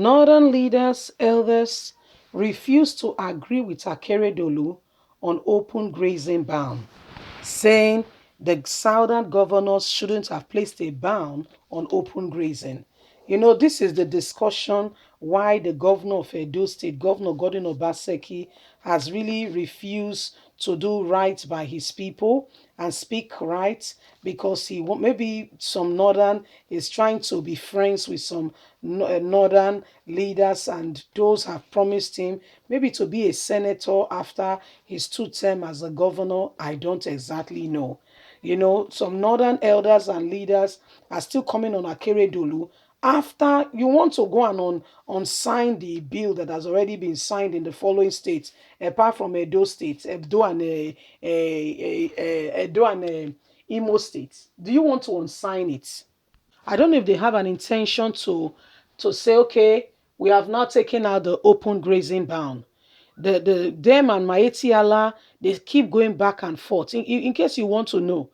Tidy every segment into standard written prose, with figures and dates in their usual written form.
Northern leaders, elders, refused to agree with Akeredolu on open grazing ban, saying the southern governors shouldn't have placed a ban on open grazing. This is the discussion why the governor of Edo State, Governor Gordon Obaseki, has really refused to do right by his people and speak right because maybe some northern is trying to be friends with some northern leaders, and those have promised him maybe to be a senator after his two term as a governor. I don't exactly know. Some northern elders and leaders are still coming on Akeredolu after you want to go and sign the bill that has already been signed in the following states, apart from Edo State, Edo and Imo State. Do you want to unsign it? I don't know if they have an intention to say, okay, we have now taken out the open grazing ban. The them and Maeti Allah, they keep going back and forth. In case you want to know,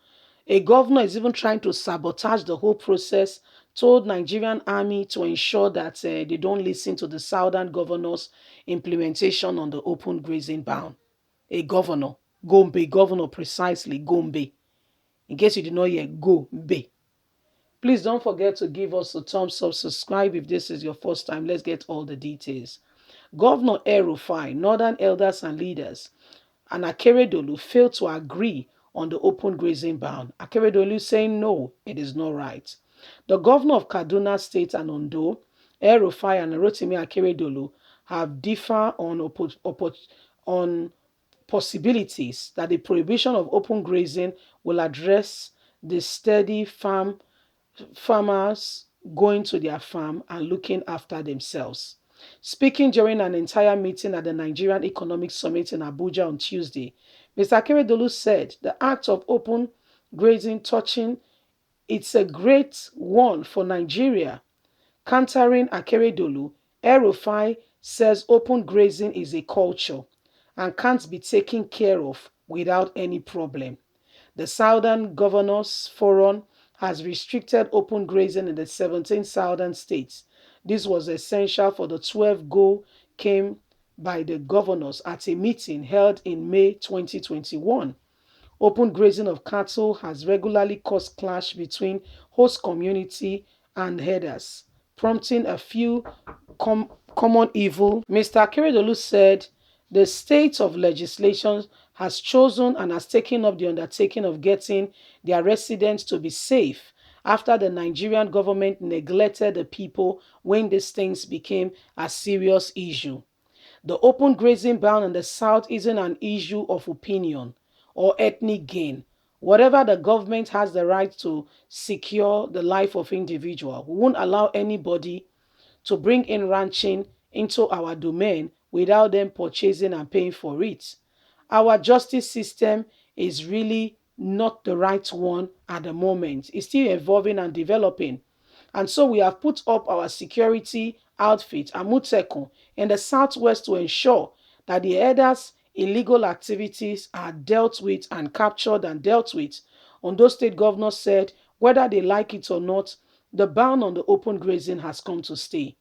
a governor is even trying to sabotage the whole process, told Nigerian army to ensure that they don't listen to the southern governors' implementation on the open grazing ban. A governor, Gombe, governor precisely, Gombe. In case you did not hear, Gombe. Please don't forget to give us a thumbs up, subscribe if this is your first time. Let's get all the details. Governor El-Rufai, northern elders and leaders, and Akeredolu failed to agree on the open grazing ban. Akeredolu saying no, it is not right. The governor of Kaduna State and Ondo, El-Rufai and Rotimi Akeredolu, have differed on possibilities that the prohibition of open grazing will address the steady farmers going to their farm and looking after themselves. Speaking during an entire meeting at the Nigerian Economic Summit in Abuja on Tuesday, Mr. Akeredolu said the act of open grazing touching it's a great one for Nigeria. Countering Akeredolu, El-Rufai says open grazing is a culture and can't be taken care of without any problem. The Southern Governors Forum has restricted open grazing in the 17 southern states. This was essential for the 12 goal came by the governors at a meeting held in May 2021. Open grazing of cattle has regularly caused clash between host community and herders, prompting a few common evil. Mr. Akeredolu said the state of legislation has chosen and has taken up the undertaking of getting their residents to be safe after the Nigerian government neglected the people when these things became a serious issue. The open grazing ban in the South isn't an issue of opinion or ethnic gain. Whatever the government has the right to secure the life of individual. We won't allow anybody to bring in ranching into our domain without them purchasing and paying for it. Our justice system is really not the right one at the moment. It's still evolving and developing. And so we have put up our security outfit, Amuteco, in the southwest to ensure that the herders' illegal activities are dealt with and captured and dealt with. Ondo State Governor said, whether they like it or not, the ban on the open grazing has come to stay.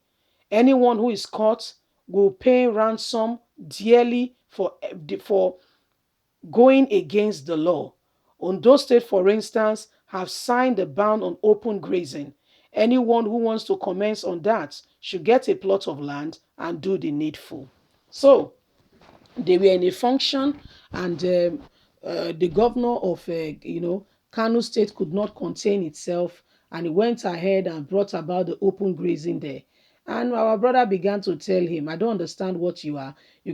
Anyone who is caught will pay ransom dearly for going against the law. Ondo State, for instance, have signed a ban on open grazing. Anyone who wants to commence on that should get a plot of land and do the needful. So, they were in a function, and the governor of Kano State could not contain itself, and he went ahead and brought about the open grazing there. And our brother began to tell him, I don't understand what you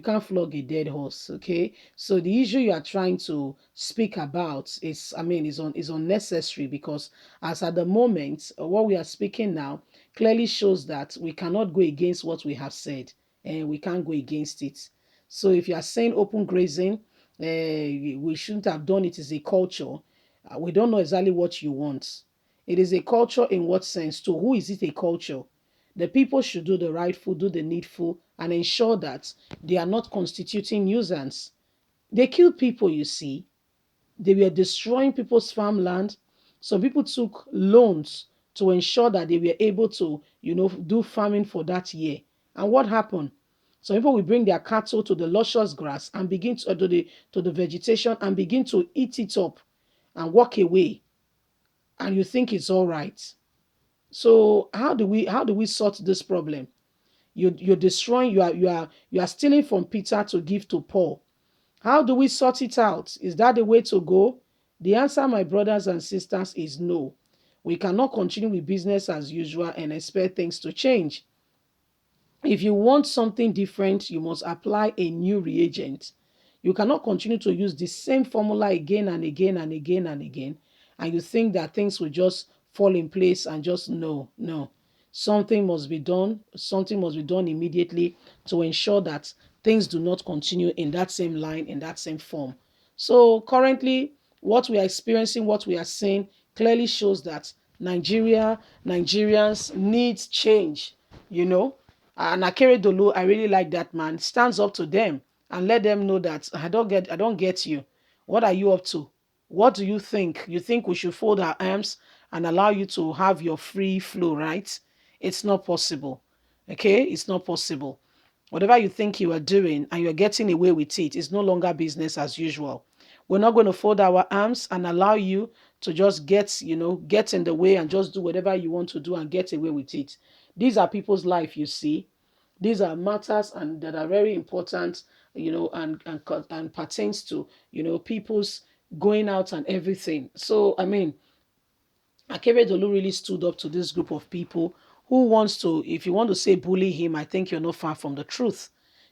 can't flog a dead horse. Okay, so the issue you are trying to speak about is unnecessary, because as at the moment what we are speaking now clearly shows that we cannot go against what we have said, and we can't go against it. So if you are saying open grazing, we shouldn't have done it as a culture. We don't know exactly what you want. It is a culture in what sense? To who is it a culture? The people should do the rightful, do the needful, and ensure that they are not constituting nuisance. They kill people, you see. They were destroying people's farmland. Some people took loans to ensure that they were able to, do farming for that year. And what happened? Some people will bring their cattle to the luscious grass and begin to the vegetation and begin to eat it up and walk away. And you think it's all right. So how do we sort this problem? You're destroying, you are stealing from Peter to give to Paul. How do we sort it out? Is that the way to go? The answer, my brothers and sisters, is no. We cannot continue with business as usual and expect things to change. If you want something different, you must apply a new reagent. You cannot continue to use the same formula again and again and again and again, and you think that things will just fall in place and just no, no. Something must be done. Something must be done immediately to ensure that things do not continue in that same line, in that same form. So currently, what we are experiencing, what we are seeing clearly shows that Nigerians needs change, you know. And Akeredolu, I really like that man. Stands up to them and let them know that I don't get you. What are you up to? What do you think? You think we should fold our arms and allow you to have your free flow, right? It's not possible. Okay? It's not possible. Whatever you think you are doing and you're getting away with it is no longer business as usual. We're not going to fold our arms and allow you to just get in the way and just do whatever you want to do and get away with it. These are people's life, you see. These are matters and that are very important, and pertains to, people's going out and everything. So, I mean, Akeredolu really stood up to this group of people who wants to, if you want to say bully him, I think you're not far from the truth.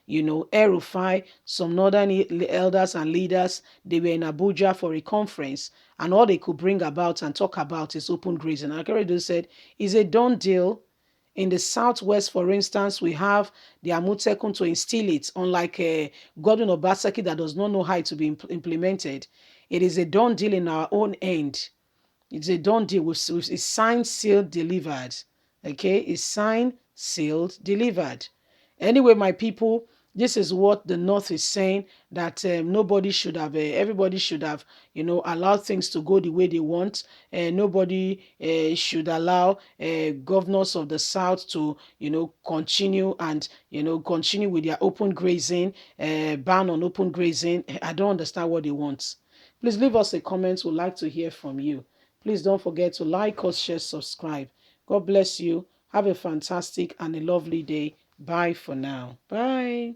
Erufai, some northern elders and leaders, they were in Abuja for a conference, and all they could bring about and talk about is open grazing. And Akeredolu said, it's a done deal. In the southwest, for instance, we have the Amotekun to instill it, unlike Godwin Obaseki that does not know how it to be implemented. It is a done deal in our own end. It's a done deal. It's signed, sealed, delivered. Okay, it's signed, sealed, delivered. Anyway, my people, this is what the North is saying, that nobody should have, everybody should have, allowed things to go the way they want. Nobody should allow governors of the South to, continue and, continue with their open grazing, ban on open grazing. I don't understand what they want. Please leave us a comment. We'd like to hear from you. Please don't forget to like us, share, subscribe. God bless you. Have a fantastic and a lovely day. Bye for now. Bye.